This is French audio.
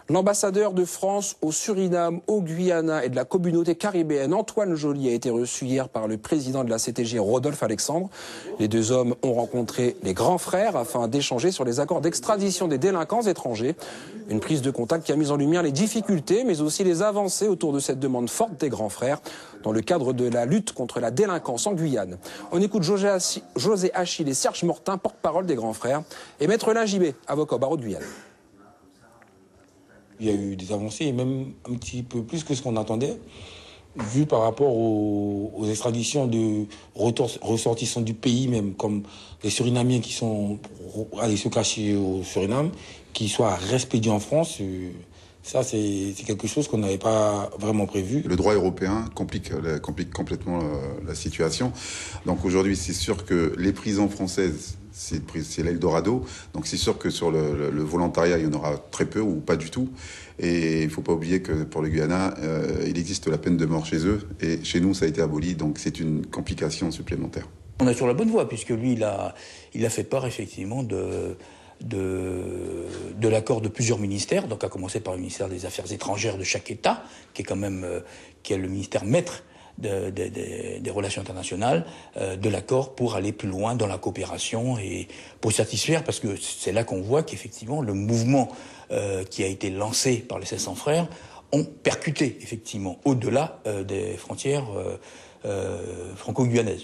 L'ambassadeur de France au Suriname, au Guyana et de la communauté caribéenne, Antoine Joly, a été reçu hier par le président de la CTG, Rodolphe Alexandre. Les deux hommes ont rencontré les grands frères afin d'échanger sur les accords d'extradition des délinquants étrangers. Une prise de contact qui a mis en lumière les difficultés, mais aussi les avancées autour de cette demande forte des grands frères dans le cadre de la lutte contre la délinquance en Guyane. On écoute José Achille et Serge Mortin, porte-parole des grands frères, et Maître Lingibé, avocat au barreau de Guyane. Il y a eu des avancées, et même un petit peu plus que ce qu'on attendait, vu par rapport aux extraditions de ressortissants du pays, même comme les Surinamiens qui sont allés se cacher au Suriname, qui soient respédiés en France. Ça, c'est quelque chose qu'on n'avait pas vraiment prévu. Le droit européen complique complètement la situation. Donc aujourd'hui, c'est sûr que les prisons françaises, c'est l'Eldorado. Donc c'est sûr que sur le volontariat, il y en aura très peu ou pas du tout. Et il ne faut pas oublier que pour le Guyana, il existe la peine de mort chez eux. Et chez nous, ça a été aboli. Donc c'est une complication supplémentaire. On est sur la bonne voie, puisque lui, il a fait part effectivement de l'accord de plusieurs ministères, donc à commencer par le ministère des Affaires étrangères de chaque État, qui est quand même qui est le ministère maître des relations internationales, de l'accord pour aller plus loin dans la coopération et pour satisfaire, parce que c'est là qu'on voit qu'effectivement le mouvement qui a été lancé par les 700 frères ont percuté effectivement au-delà des frontières franco-guyanaises.